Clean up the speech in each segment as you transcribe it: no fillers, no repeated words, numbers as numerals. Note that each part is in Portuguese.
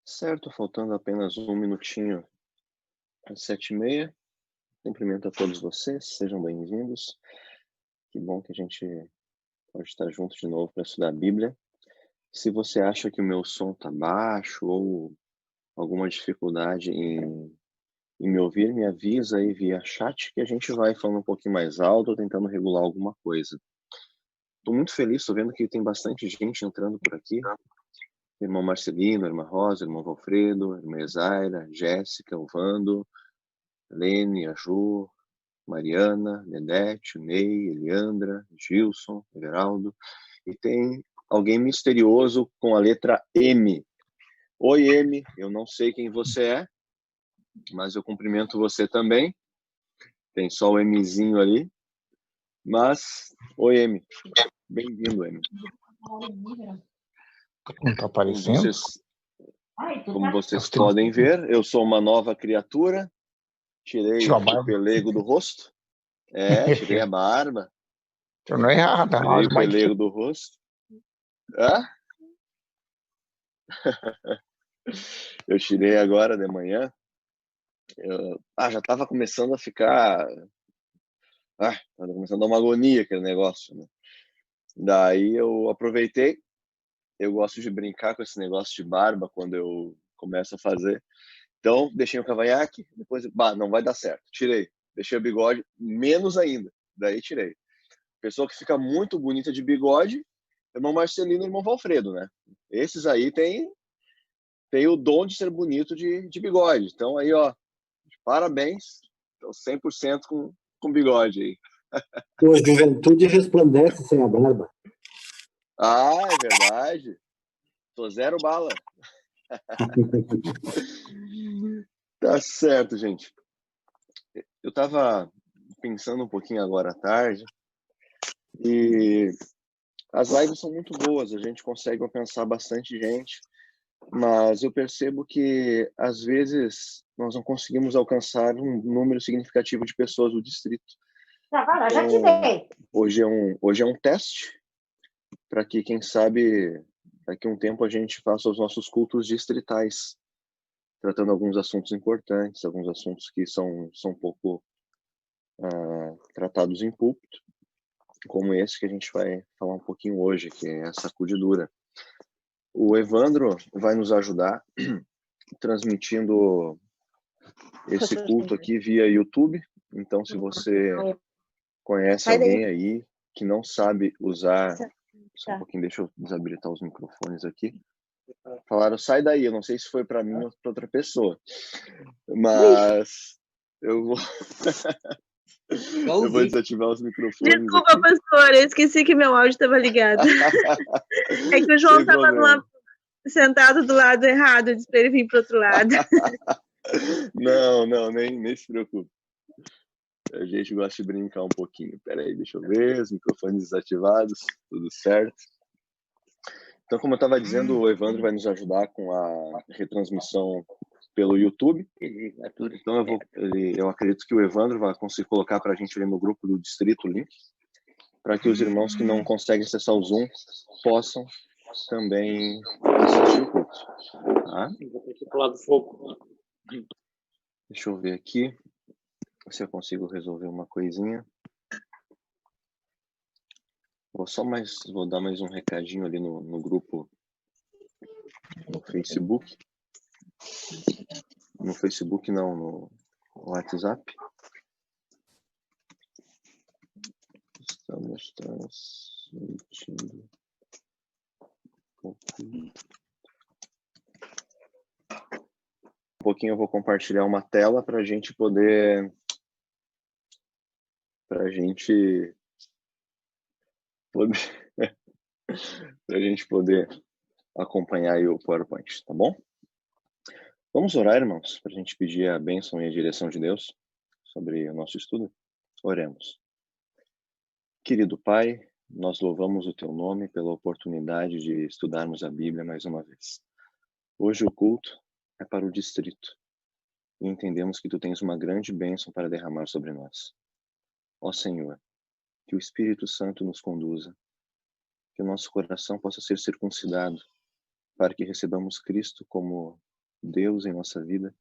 Certo, faltando apenas um minutinho às 7h30. Cumprimento a todos vocês, sejam bem-vindos. Que bom que a gente pode estar junto de novo para estudar a Bíblia. Se você acha que o meu som está baixo ou alguma dificuldade em me ouvir, me avisa aí via chat que a gente vai falando um pouquinho mais alto, tentando regular alguma coisa. Estou muito feliz, estou vendo que tem bastante gente entrando por aqui. Irmão Marcelino, irmã Rosa, irmão Valfredo, irmã Esaira, Jéssica, o Vando, Lene, a Ju, Mariana, Nenete, o Ney, Eliandra, Gilson, Everaldo. E tem alguém misterioso com a letra M. Oi, M, eu não sei quem você é, mas eu cumprimento você também. Tem só o Mzinho ali. Mas, oi, M. Bem-vindo, M. Não está aparecendo? Como vocês podem ver, eu sou uma nova criatura. Tirei o pelego do rosto. Tirei a barba. Eu não é errado. Tirei o pelego do rosto. Eu tirei agora de manhã. Já estava começando a ficar... Estava começando a dar uma agonia aquele negócio, né? Daí eu aproveitei. Eu gosto de brincar com esse negócio de barba quando eu começo a fazer. Então, deixei o cavanhaque, depois, não vai dar certo. Tirei. Deixei o bigode, menos ainda. Daí tirei. Pessoa que fica muito bonita de bigode, irmão Marcelino e irmão Valfredo, né? Esses aí tem o dom de ser bonito de bigode. Então, aí, ó, parabéns. Então, 100% com bigode aí. Tua juventude resplandece sem a barba. É verdade. Tô zero bala. Tá certo, gente. Eu tava pensando um pouquinho agora à tarde e as lives são muito boas, a gente consegue alcançar bastante gente, mas eu percebo que às vezes nós não conseguimos alcançar um número significativo de pessoas do distrito. Já tirei. Hoje é um teste para que, quem sabe, daqui a um tempo a gente faça os nossos cultos distritais, tratando alguns assuntos importantes, alguns assuntos que são pouco tratados em púlpito, como esse que a gente vai falar um pouquinho hoje, que é a sacudidura. O Evandro vai nos ajudar transmitindo esse culto aqui via YouTube. Então, se você conhece alguém aí que não sabe usar... Só um pouquinho, deixa eu desabilitar os microfones aqui. Falaram, sai daí. Eu não sei se foi para mim ou para outra pessoa. Mas eu vou... eu vou desativar os microfones. Desculpa, aqui. Pastor, eu esqueci que meu áudio estava ligado. É que o João estava sentado do lado errado, eu disse para ele vir para o outro lado. Não, nem se preocupe. A gente gosta de brincar um pouquinho. Peraí, deixa eu ver, os microfones desativados, tudo certo. Então, como eu estava dizendo, o Evandro vai nos ajudar com a retransmissão pelo YouTube. Então, eu acredito que o Evandro vai conseguir colocar para a gente ali no grupo do distrito o link, para que os irmãos que não conseguem acessar o Zoom possam também assistir o culto. Tá? Vou ter que pular do fogo. Deixa eu ver aqui se eu consigo resolver uma coisinha. Vou dar mais um recadinho ali no grupo no Facebook. No Facebook não, no WhatsApp. Estamos transmitindo. Um pouquinho eu vou compartilhar uma tela para a gente poder acompanhar aí o PowerPoint, tá bom? Vamos orar, irmãos, para a gente pedir a bênção e a direção de Deus sobre o nosso estudo? Oremos. Querido Pai, nós louvamos o Teu nome pela oportunidade de estudarmos a Bíblia mais uma vez. Hoje o culto é para o distrito e entendemos que Tu tens uma grande bênção para derramar sobre nós. Ó Senhor, que o Espírito Santo nos conduza, que o nosso coração possa ser circuncidado para que recebamos Cristo como Deus, em nossa vida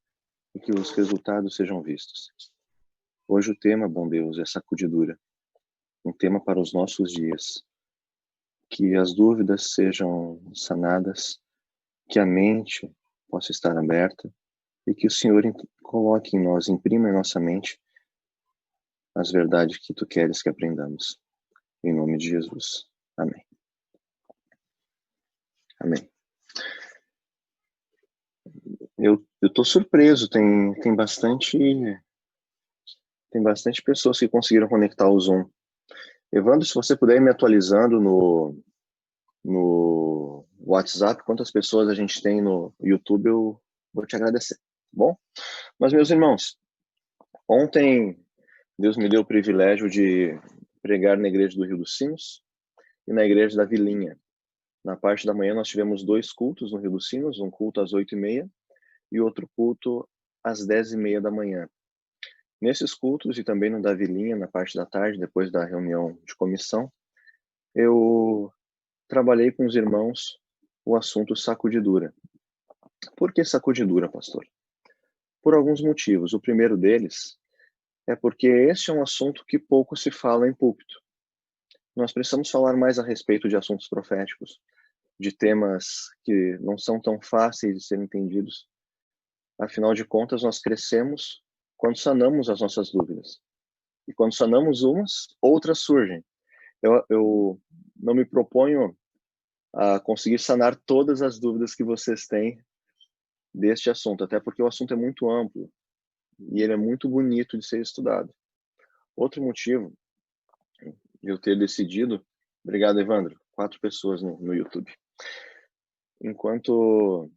e que os resultados sejam vistos. Hoje o tema, bom Deus, é sacudidura. Um tema para os nossos dias. Que as dúvidas sejam sanadas, que a mente possa estar aberta e que o Senhor coloque em nós, imprima em nossa mente as verdades que Tu queres que aprendamos. Em nome de Jesus. Amém. Amém. Eu tô surpreso, tem bastante pessoas que conseguiram conectar o Zoom. Evandro, se você puder ir me atualizando no WhatsApp, quantas pessoas a gente tem no YouTube, eu vou te agradecer, tá bom? Mas, meus irmãos, ontem Deus me deu o privilégio de pregar na igreja do Rio dos Sinos e na igreja da Vilinha. Na parte da manhã nós tivemos 2 cultos no Rio dos Sinos, um culto às 8h30 e outro culto às 10h30 da manhã. Nesses cultos e também no da Vilinha, na parte da tarde, depois da reunião de comissão, eu trabalhei com os irmãos o assunto sacudidura. Por que sacudidura, pastor? Por alguns motivos. O primeiro deles é porque este é um assunto que pouco se fala em púlpito. Nós precisamos falar mais a respeito de assuntos proféticos, de temas que não são tão fáceis de serem entendidos. Afinal de contas, nós crescemos quando sanamos as nossas dúvidas. E quando sanamos umas, outras surgem. Eu não me proponho a conseguir sanar todas as dúvidas que vocês têm deste assunto, até porque o assunto é muito amplo e ele é muito bonito de ser estudado. Outro motivo de eu ter decidido... Obrigado, Evandro. 4 pessoas no YouTube. Enquanto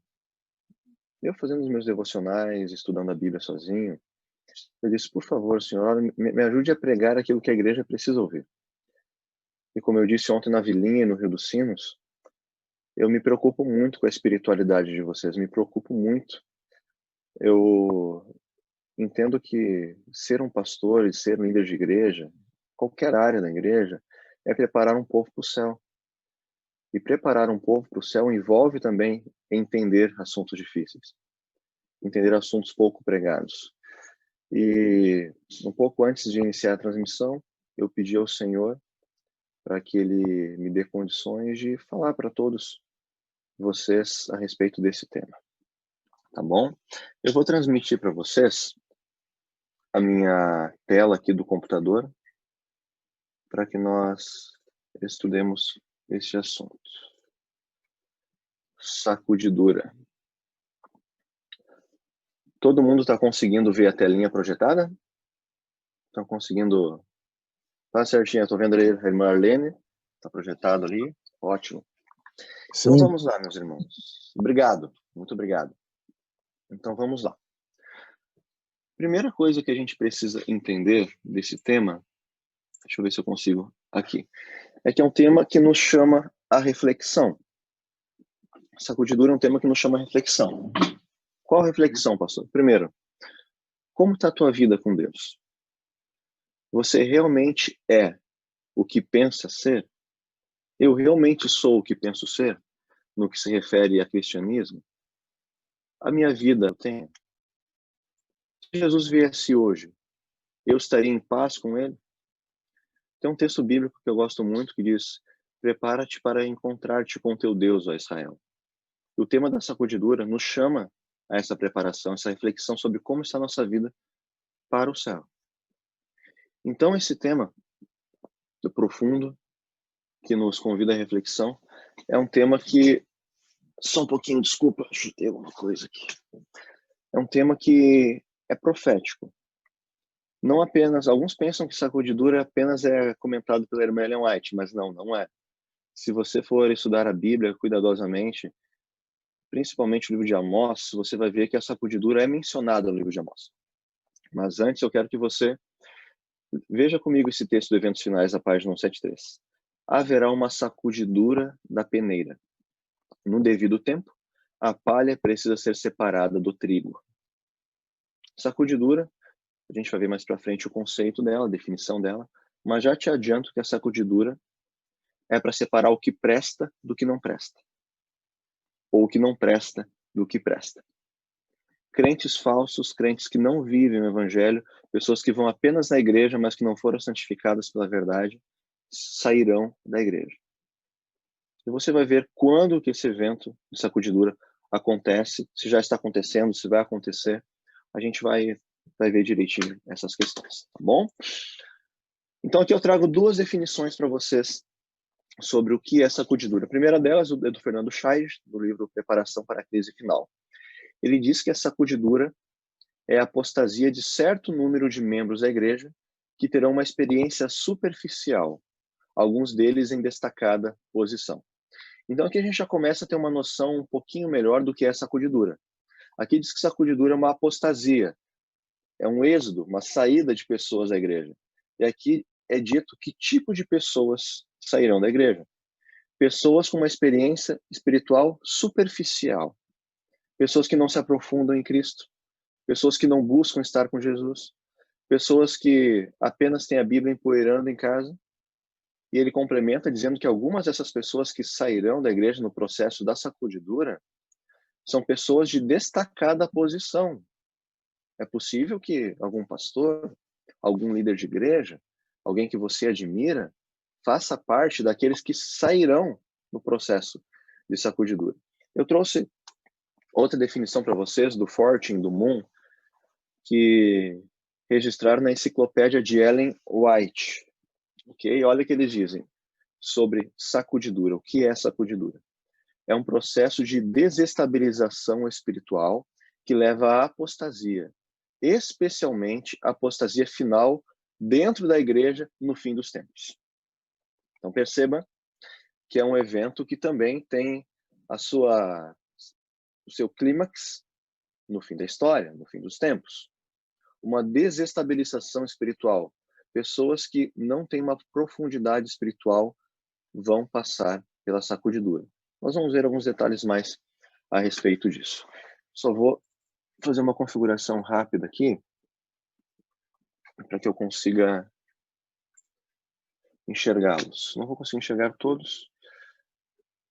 eu fazendo os meus devocionais, estudando a Bíblia sozinho, eu disse, por favor, Senhor, me ajude a pregar aquilo que a igreja precisa ouvir. E como eu disse ontem na Vilinha, no Rio dos Sinos, eu me preocupo muito com a espiritualidade de vocês, me preocupo muito. Eu entendo que ser um pastor e ser um líder de igreja, qualquer área da igreja, é preparar um povo para o céu. E preparar um povo para o céu envolve também entender assuntos difíceis, entender assuntos pouco pregados. E um pouco antes de iniciar a transmissão, eu pedi ao Senhor para que Ele me dê condições de falar para todos vocês a respeito desse tema. Tá bom? Eu vou transmitir para vocês a minha tela aqui do computador para que nós estudemos este assunto. Sacudidura. Todo mundo está conseguindo ver a telinha projetada? Estão conseguindo? Tá certinho, eu tô vendo ali a irmã Arlene, tá projetado ali, ótimo. Sim. Então vamos lá, meus irmãos. Obrigado, muito obrigado. Então vamos lá. Primeira coisa que a gente precisa entender desse tema, deixa eu ver se eu consigo aqui, é que é um tema que nos chama a reflexão. Sacudidura é um tema que nos chama a reflexão. Qual reflexão, pastor? Primeiro, como está a tua vida com Deus? Você realmente é o que pensa ser? Eu realmente sou o que penso ser? No que se refere a cristianismo? A minha vida tem. Se Jesus viesse hoje, eu estaria em paz com ele? Tem um texto bíblico que eu gosto muito que diz: prepara-te para encontrar-te com teu Deus, ó Israel. E o tema da sacudidura nos chama a essa preparação, essa reflexão sobre como está a nossa vida para o céu. Então, esse tema do profundo, que nos convida à reflexão, é um tema que... Só um pouquinho, desculpa, chutei alguma coisa aqui. É um tema que é profético. Não apenas... Alguns pensam que sacudidura apenas é comentado pela irmã Ellen White, mas não é. Se você for estudar a Bíblia cuidadosamente, principalmente o livro de Amós, você vai ver que a sacudidura é mencionada no livro de Amós. Mas antes eu quero que você veja comigo esse texto do Eventos Finais, da página 173. Haverá uma sacudidura da peneira. No devido tempo, a palha precisa ser separada do trigo. Sacudidura, a gente vai ver mais para frente o conceito dela, a definição dela, mas já te adianto que a sacudidura é para separar o que presta do que não presta. Ou o que não presta do que presta. crentes falsos, crentes que não vivem o evangelho, pessoas que vão apenas na igreja, mas que não foram santificadas pela verdade, sairão da igreja. E você vai ver quando que esse evento de sacudidura acontece, se já está acontecendo, se vai acontecer. A gente vai ver direitinho essas questões, tá bom? Então aqui eu trago duas definições para vocês sobre o que é sacudidura. A primeira delas é do Fernando Scheich, do livro Preparação para a Crise Final. Ele diz que a sacudidura é a apostasia de certo número de membros da igreja que terão uma experiência superficial, alguns deles em destacada posição. Então aqui a gente já começa a ter uma noção um pouquinho melhor do que é sacudidura. Aqui diz que sacudidura é uma apostasia, é um êxodo, uma saída de pessoas da igreja. E aqui é dito que tipo de pessoas sairão da igreja. Pessoas com uma experiência espiritual superficial. Pessoas que não se aprofundam em Cristo. Pessoas que não buscam estar com Jesus. Pessoas que apenas têm a Bíblia empoeirando em casa. E ele complementa dizendo que algumas dessas pessoas que sairão da igreja no processo da sacudidura são pessoas de destacada posição. É possível que algum pastor, algum líder de igreja, alguém que você admira, faça parte daqueles que sairão no processo de sacudidura. Eu trouxe outra definição para vocês do Fortin, do Moon, que registraram na enciclopédia de Ellen White. Ok? Olha o que eles dizem sobre sacudidura. O que é sacudidura? É um processo de desestabilização espiritual que leva à apostasia, especialmente a apostasia final dentro da igreja no fim dos tempos. Então perceba que é um evento que também tem o seu clímax no fim da história, no fim dos tempos. Uma desestabilização espiritual. Pessoas que não têm uma profundidade espiritual vão passar pela sacudidura. Nós vamos ver alguns detalhes mais a respeito disso. Só vou fazer uma configuração rápida aqui para que eu consiga enxergá-los. Não vou conseguir enxergar todos,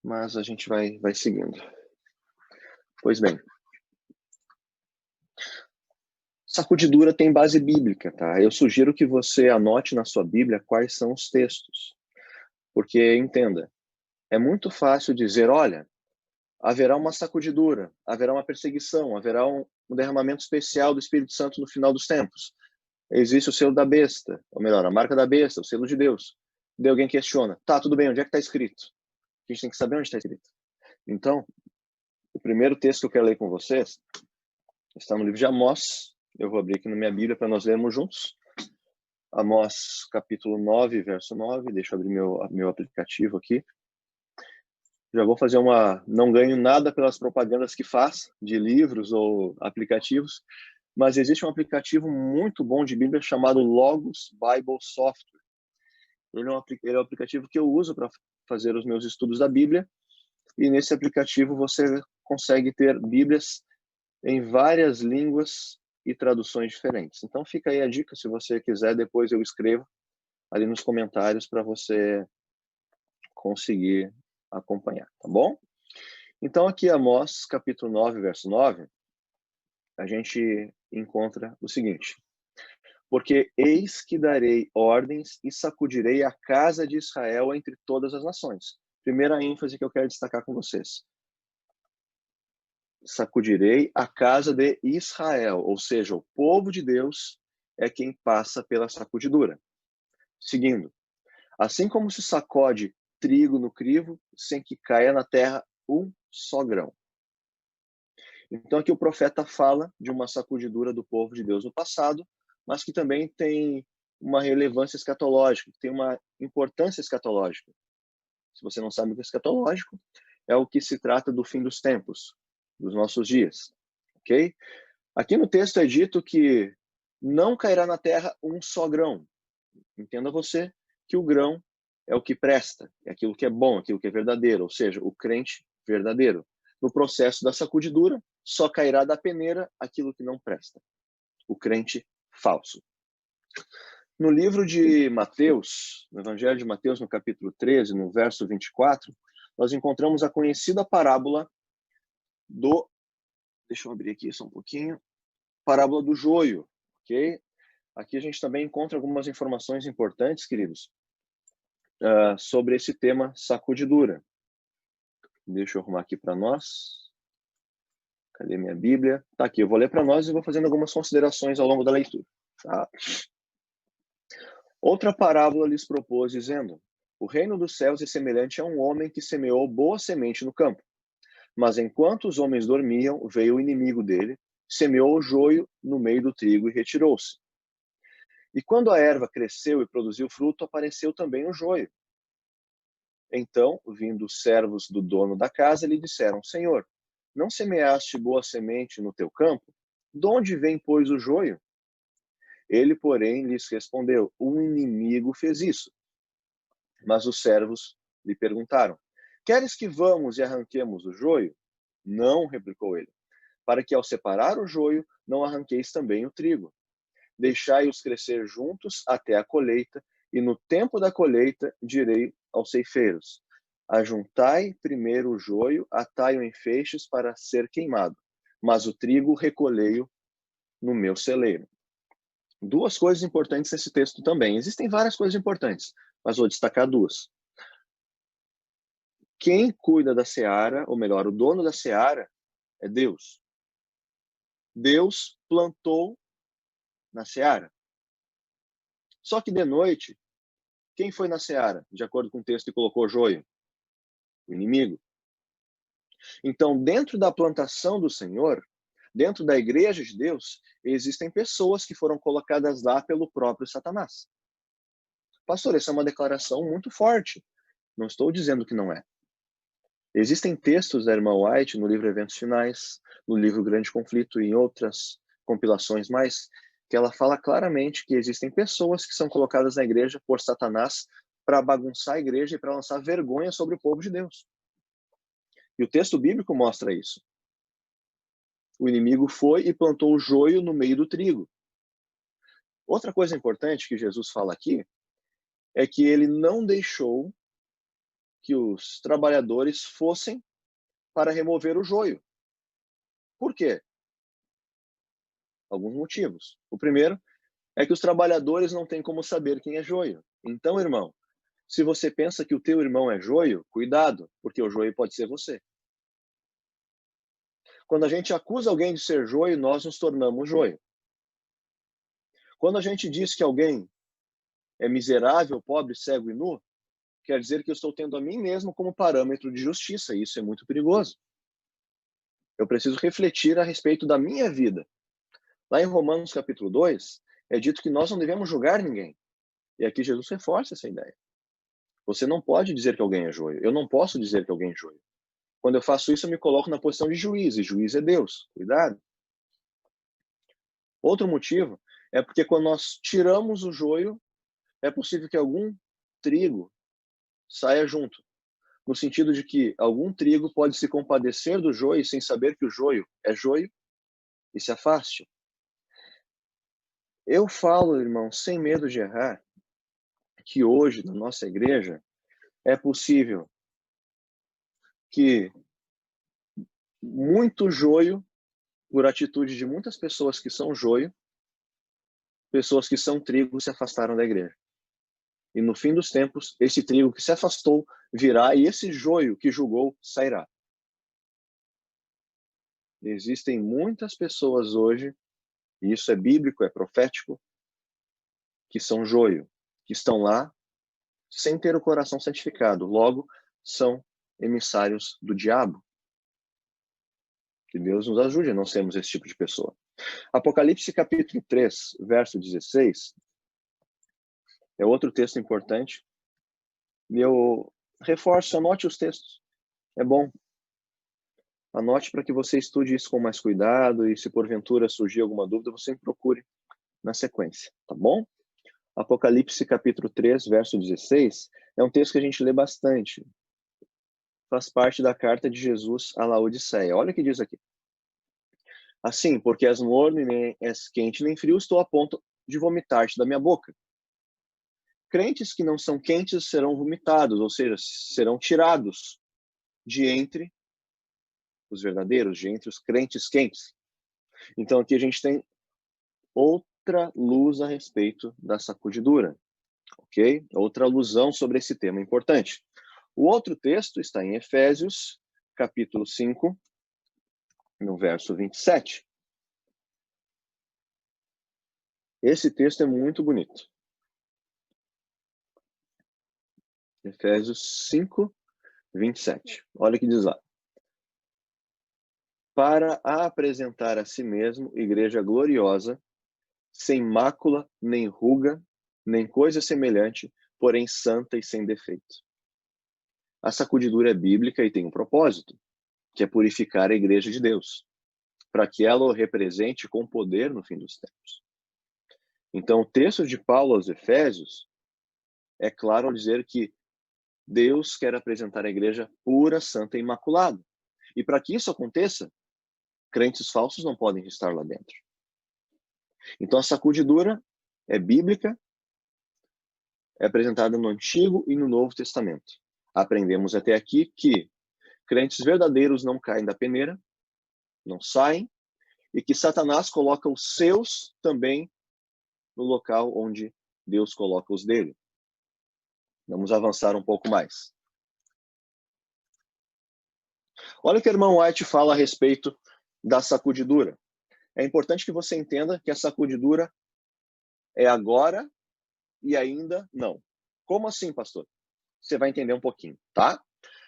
mas a gente vai seguindo. Pois bem, sacudidura tem base bíblica, tá? Eu sugiro que você anote na sua Bíblia quais são os textos. Porque, entenda, é muito fácil dizer, olha, haverá uma sacudidura, haverá uma perseguição, haverá um derramamento especial do Espírito Santo no final dos tempos. Existe o selo da besta, ou melhor, a marca da besta, o selo de Deus. Daí alguém questiona, tá, tudo bem, onde é que está escrito? A gente tem que saber onde está escrito. Então, o primeiro texto que eu quero ler com vocês está no livro de Amós. Eu vou abrir aqui na minha Bíblia para nós lermos juntos. Amós, capítulo 9, verso 9. Deixa eu abrir meu aplicativo aqui. Já vou fazer não ganho nada pelas propagandas que faz de livros ou aplicativos, mas existe um aplicativo muito bom de Bíblia chamado Logos Bible Software. Ele é um aplicativo que eu uso para fazer os meus estudos da Bíblia, e nesse aplicativo você consegue ter Bíblias em várias línguas e traduções diferentes. Então fica aí a dica, se você quiser, depois eu escrevo ali nos comentários para você conseguir acompanhar, tá bom? Então aqui Amós, capítulo 9, verso 9, a gente encontra o seguinte: porque eis que darei ordens e sacudirei a casa de Israel entre todas as nações. Primeira ênfase que eu quero destacar com vocês. Sacudirei a casa de Israel, ou seja, o povo de Deus é quem passa pela sacudidura. Seguindo, assim como se sacode trigo no crivo, sem que caia na terra um só grão. Então aqui o profeta fala de uma sacudidura do povo de Deus no passado, mas que também tem uma relevância escatológica, tem uma importância escatológica. Se você não sabe o que é escatológico, é o que se trata do fim dos tempos, dos nossos dias, ok? Aqui no texto é dito que não cairá na terra um só grão. Entenda você que o grão é o que presta, é aquilo que é bom, aquilo que é verdadeiro, ou seja, o crente verdadeiro. No processo da sacudidura, só cairá da peneira aquilo que não presta, o crente falso. No livro de Mateus, no Evangelho de Mateus, no capítulo 13, no verso 24, nós encontramos a conhecida parábola do Deixa eu abrir aqui só um pouquinho. Parábola do joio, ok? Aqui a gente também encontra algumas informações importantes, queridos, sobre esse tema sacudidura. Deixa eu arrumar aqui para nós. Cadê minha Bíblia? Tá aqui, eu vou ler para nós e vou fazendo algumas considerações ao longo da leitura. Tá? Outra parábola lhes propôs, dizendo: o reino dos céus é semelhante a um homem que semeou boa semente no campo. Mas enquanto os homens dormiam, veio o inimigo dele, semeou o joio no meio do trigo e retirou-se. E quando a erva cresceu e produziu fruto, apareceu também o joio. Então, vindo os servos do dono da casa, lhe disseram: Senhor, não semeaste boa semente no teu campo? De onde vem, pois, o joio? Ele, porém, lhes respondeu: um inimigo fez isso. Mas os servos lhe perguntaram: queres que vamos e arranquemos o joio? Não, replicou ele, para que ao separar o joio, não arranqueis também o trigo. Deixai-os crescer juntos até a colheita, e no tempo da colheita direi aos ceifeiros: ajuntai primeiro o joio, atai-o em feixes para ser queimado, mas o trigo recolhei-o no meu celeiro. Duas coisas importantes nesse texto também. Existem várias coisas importantes, mas vou destacar duas. Quem cuida da seara, ou melhor, o dono da seara, é Deus. Deus plantou na seara. Só que de noite, quem foi na seara, de acordo com o texto que colocou joio? O inimigo. Então, dentro da plantação do Senhor, dentro da igreja de Deus, existem pessoas que foram colocadas lá pelo próprio Satanás. Pastor, essa é uma declaração muito forte. Não estou dizendo que não é. Existem textos da irmã White no livro Eventos Finais, no livro Grande Conflito e em outras compilações mais, que ela fala claramente que existem pessoas que são colocadas na igreja por Satanás para bagunçar a igreja e para lançar vergonha sobre o povo de Deus. E o texto bíblico mostra isso. O inimigo foi e plantou o joio no meio do trigo. Outra coisa importante que Jesus fala aqui é que ele não deixou que os trabalhadores fossem para remover o joio. Por quê? Alguns motivos. O primeiro é que os trabalhadores não têm como saber quem é joio. Então, irmão, se você pensa que o teu irmão é joio, cuidado, porque o joio pode ser você. Quando a gente acusa alguém de ser joio, nós nos tornamos joio. Quando a gente diz que alguém é miserável, pobre, cego e nu, quer dizer que eu estou tendo a mim mesmo como parâmetro de justiça, e isso é muito perigoso. Eu preciso refletir a respeito da minha vida. Lá em Romanos capítulo 2, é dito que nós não devemos julgar ninguém. E aqui Jesus reforça essa ideia. Você não pode dizer que alguém é joio. Eu não posso dizer que alguém é joio. Quando eu faço isso, eu me coloco na posição de juiz, e juiz é Deus. Cuidado. Outro motivo é porque quando nós tiramos o joio, é possível que algum trigo saia junto. No sentido de que algum trigo pode se compadecer do joio sem saber que o joio é joio e se afaste. Eu falo, irmão, sem medo de errar, que hoje, na nossa igreja, é possível que muito joio, por atitude de muitas pessoas que são joio, pessoas que são trigo se afastaram da igreja. E no fim dos tempos, esse trigo que se afastou virá e esse joio que julgou sairá. Existem muitas pessoas hoje, e isso é bíblico, é profético, que são joio, que estão lá sem ter o coração santificado. Logo, são emissários do diabo. Que Deus nos ajude a não sermos esse tipo de pessoa. Apocalipse capítulo 3, verso 16, é outro texto importante. E eu reforço, anote os textos. É bom. Anote para que você estude isso com mais cuidado e se porventura surgir alguma dúvida, você me procure na sequência, tá bom? Apocalipse capítulo 3, verso 16, é um texto que a gente lê bastante. Faz parte da carta de Jesus à Laodiceia. Olha o que diz aqui. Assim, porque és morno e nem és quente nem frio, estou a ponto de vomitar-te da minha boca. Crentes que não são quentes serão vomitados, ou seja, serão tirados de entre os verdadeiros, de entre os crentes quentes. Então aqui a gente tem outra luz a respeito da sacudidura, ok? Outra alusão sobre esse tema importante. O outro texto está em Efésios, capítulo 5, no verso 27. Esse texto é muito bonito. Efésios 5, 27. Olha o que diz lá. Para apresentar a si mesmo igreja gloriosa, sem mácula, nem ruga, nem coisa semelhante, porém santa e sem defeito. A sacudidura é bíblica e tem um propósito, que é purificar a igreja de Deus, para que ela o represente com poder no fim dos tempos. Então, o texto de Paulo aos Efésios é claro ao dizer que Deus quer apresentar a igreja pura, santa e imaculada. E para que isso aconteça, crentes falsos não podem estar lá dentro. Então, a sacudidura é bíblica, é apresentada no Antigo e no Novo Testamento. Aprendemos até aqui que crentes verdadeiros não caem da peneira, não saem, e que Satanás coloca os seus também no local onde Deus coloca os dele. Vamos avançar um pouco mais. Olha o que o irmão White fala a respeito da sacudidura. É importante que você entenda que a sacudidura é agora e ainda não. Como assim, pastor? Você vai entender um pouquinho, tá?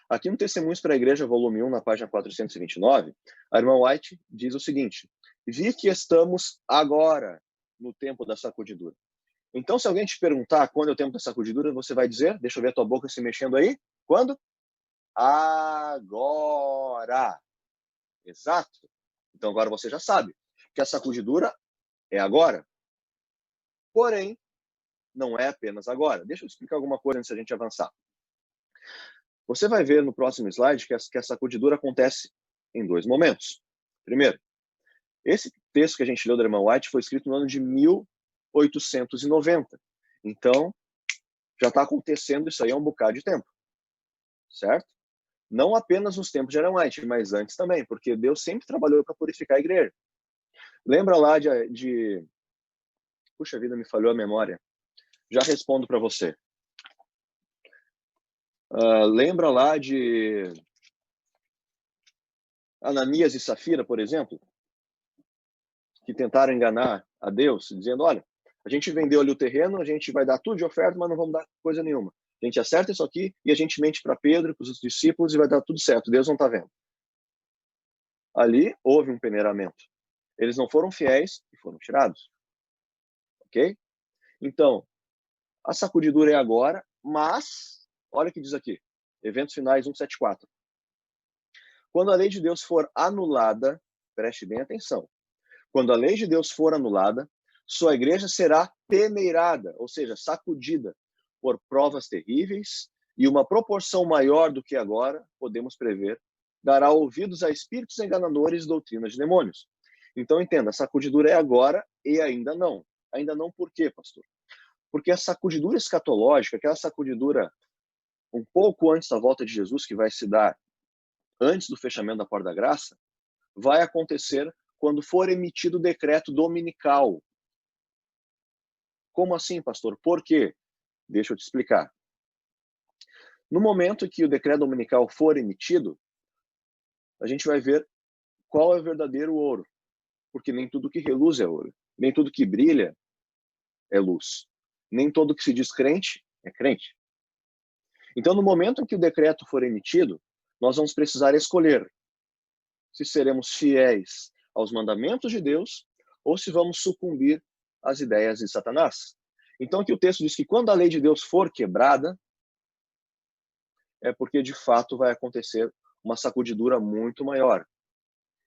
Aqui no Testemunhos para a Igreja, volume 1, na página 429, a irmã White diz o seguinte: vi que estamos agora no tempo da sacudidura. Então, se alguém te perguntar quando é o tempo da sacudidura, você vai dizer, deixa eu ver a tua boca se mexendo aí, quando? Agora. Exato. Então, agora você já sabe que a sacudidura é agora. Porém, não é apenas agora. Deixa eu explicar alguma coisa antes da gente avançar. Você vai ver no próximo slide que a sacudidura acontece em dois momentos. Primeiro, esse texto que a gente leu da irmã White foi escrito no ano de 1890. Então, já está acontecendo isso aí há um bocado de tempo. Certo? Não apenas nos tempos de Ellen White, mas antes também, porque Deus sempre trabalhou para purificar a igreja. Lembra lá de... Puxa vida, me falhou a memória. Já respondo para você. Lembra lá de Ananias e Safira, por exemplo, que tentaram enganar a Deus, dizendo, olha, a gente vendeu ali o terreno, a gente vai dar tudo de oferta, mas não vamos dar coisa nenhuma. A gente acerta isso aqui e a gente mente para Pedro, para os discípulos e vai dar tudo certo. Deus não está vendo. Ali houve um peneiramento. Eles não foram fiéis e foram tirados. Ok? Então, a sacudidura é agora, mas, olha o que diz aqui. Eventos finais 174. Quando a lei de Deus for anulada, preste bem atenção. Quando a lei de Deus for anulada, sua igreja será peneirada, ou seja, sacudida por provas terríveis e uma proporção maior do que agora podemos prever, dará ouvidos a espíritos enganadores e doutrinas de demônios. Então, entenda, a sacudidura é agora e ainda não. Ainda não por quê, pastor? Porque a sacudidura escatológica, aquela sacudidura um pouco antes da volta de Jesus, que vai se dar antes do fechamento da porta da graça, vai acontecer quando for emitido o decreto dominical. Como assim, pastor? Por quê? Deixa eu te explicar. No momento que o decreto dominical for emitido, a gente vai ver qual é o verdadeiro ouro. Porque nem tudo que reluz é ouro. Nem tudo que brilha é luz. Nem todo que se diz crente é crente. Então, no momento em que o decreto for emitido, nós vamos precisar escolher se seremos fiéis aos mandamentos de Deus ou se vamos sucumbir às ideias de Satanás. Então, aqui o texto diz que quando a lei de Deus for quebrada, é porque de fato vai acontecer uma sacudidura muito maior.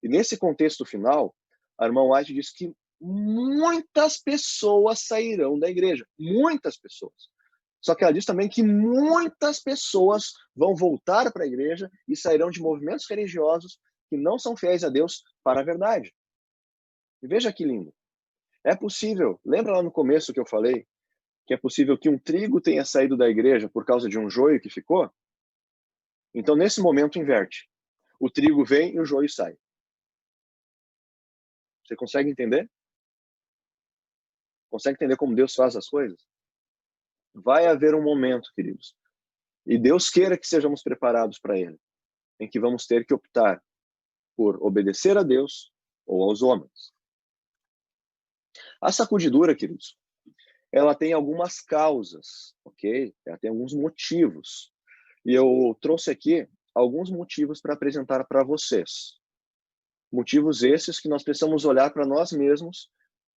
E nesse contexto final, a irmã White diz que muitas pessoas sairão da igreja. Muitas pessoas. Só que ela diz também que muitas pessoas vão voltar para a igreja e sairão de movimentos religiosos que não são fiéis a Deus para a verdade. E veja que lindo. É possível, lembra lá no começo que eu falei, que é possível que um trigo tenha saído da igreja por causa de um joio que ficou? Então, nesse momento, inverte. O trigo vem e o joio sai. Você consegue entender? Consegue entender como Deus faz as coisas? Vai haver um momento, queridos, e Deus queira que sejamos preparados para ele, em que vamos ter que optar por obedecer a Deus ou aos homens. A sacudidura, queridos, ela tem algumas causas, ok? Ela tem alguns motivos. E eu trouxe aqui alguns motivos para apresentar para vocês. Motivos esses que nós precisamos olhar para nós mesmos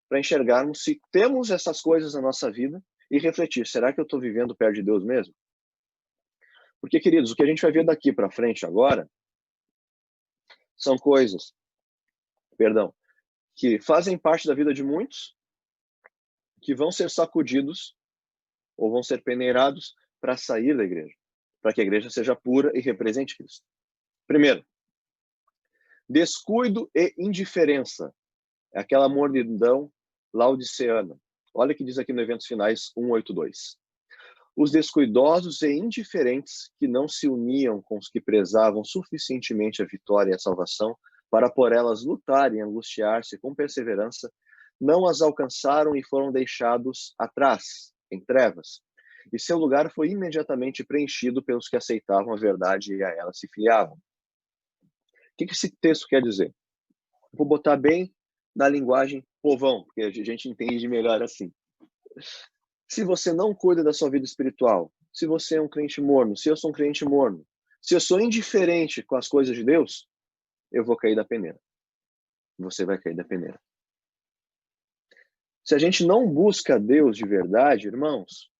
para enxergarmos se temos essas coisas na nossa vida e refletir, será que eu estou vivendo perto de Deus mesmo? Porque, queridos, o que a gente vai ver daqui para frente agora são coisas, que fazem parte da vida de muitos, que vão ser sacudidos ou vão ser peneirados para sair da igreja, para que a igreja seja pura e represente Cristo. Primeiro, descuido e indiferença. É aquela mornidão laodiceana. Olha o que diz aqui no Eventos Finais 1:8.2. Os descuidosos e indiferentes que não se uniam com os que prezavam suficientemente a vitória e a salvação para por elas lutar e angustiar-se com perseverança, não as alcançaram e foram deixados atrás, em trevas. E seu lugar foi imediatamente preenchido pelos que aceitavam a verdade e a ela se filiavam. O que esse texto quer dizer? Vou botar bem na linguagem povão, porque a gente entende melhor assim. Se você não cuida da sua vida espiritual, se você é um crente morno, se eu sou um crente morno, se eu sou indiferente com as coisas de Deus, eu vou cair da peneira. Você vai cair da peneira. Se a gente não busca Deus de verdade, irmãos,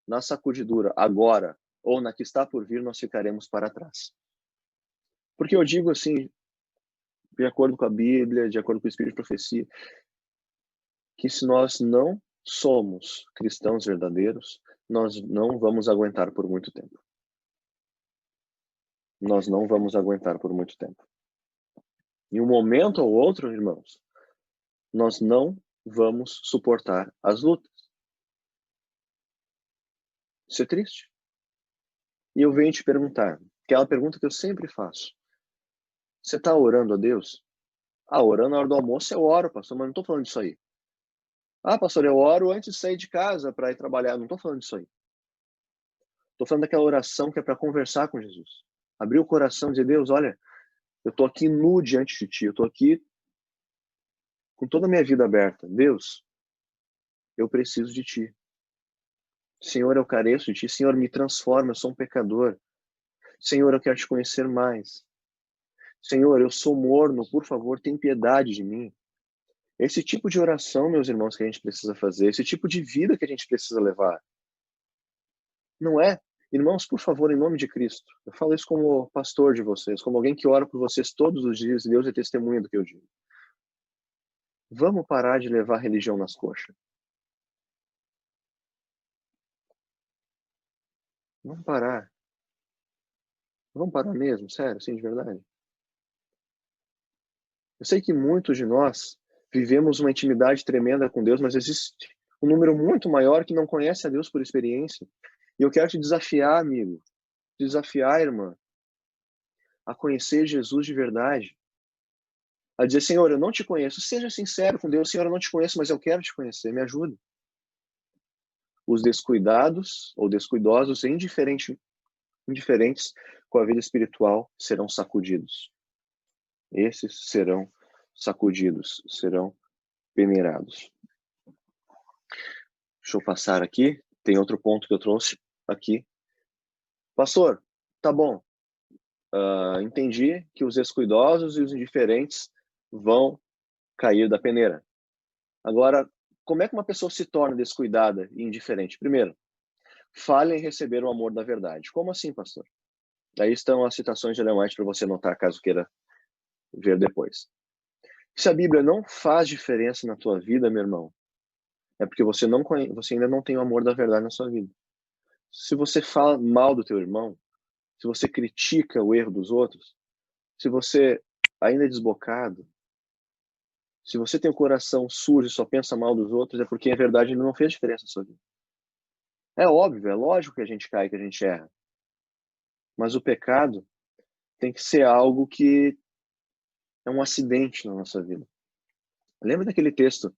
na sacudidura agora ou na que está por vir, nós ficaremos para trás. Porque eu digo assim, de acordo com a Bíblia, de acordo com o Espírito de Profecia, que se nós não somos cristãos verdadeiros, nós não vamos aguentar por muito tempo. Nós não vamos aguentar por muito tempo. Em um momento ou outro, irmãos, nós não vamos suportar as lutas. Isso é triste. E eu venho te perguntar, aquela pergunta que eu sempre faço. Você está orando a Deus? Orando na hora do almoço eu oro, pastor, mas não estou falando disso aí. Pastor, eu oro antes de sair de casa para ir trabalhar. Não estou falando disso aí. Estou falando daquela oração que é para conversar com Jesus. Abrir o coração e dizer, Deus, olha, eu estou aqui nu diante de Ti. Eu estou aqui com toda a minha vida aberta. Deus, eu preciso de Ti. Senhor, eu careço de Ti. Senhor, me transforma, eu sou um pecador. Senhor, eu quero Te conhecer mais. Senhor, eu sou morno, por favor, tem piedade de mim. Esse tipo de oração, meus irmãos, que a gente precisa fazer, esse tipo de vida que a gente precisa levar. Não é? Irmãos, por favor, em nome de Cristo, eu falo isso como pastor de vocês, como alguém que ora por vocês todos os dias, e Deus é testemunha do que eu digo. Vamos parar de levar a religião nas coxas. Vamos parar. Vamos parar mesmo, sério, assim, de verdade. Eu sei que muitos de nós vivemos uma intimidade tremenda com Deus, mas existe um número muito maior que não conhece a Deus por experiência. E eu quero te desafiar, amigo, desafiar, irmã, a conhecer Jesus de verdade. A dizer, Senhor, eu não te conheço. Seja sincero com Deus, Senhor, eu não te conheço, mas eu quero te conhecer, me ajude. Os descuidados ou descuidosos e indiferentes com a vida espiritual serão sacudidos. Esses serão sacudidos, serão peneirados. Deixa eu passar aqui. Tem outro ponto que eu trouxe aqui. Pastor, tá bom. Entendi que os descuidosos e os indiferentes vão cair da peneira. Agora, como é que uma pessoa se torna descuidada e indiferente? Primeiro, falha em receber o amor da verdade. Como assim, pastor? Aí estão as citações de Ellen White para você notar, caso queira ver depois. Se a Bíblia não faz diferença na tua vida, meu irmão, é porque você ainda não tem o amor da verdade na sua vida. Se você fala mal do teu irmão, se você critica o erro dos outros, se você ainda é desbocado, se você tem o coração sujo e só pensa mal dos outros, é porque a verdade ainda não fez diferença na sua vida. É óbvio, é lógico que a gente cai, que a gente erra. Mas o pecado, tem que ser algo que é um acidente na nossa vida. Lembra daquele texto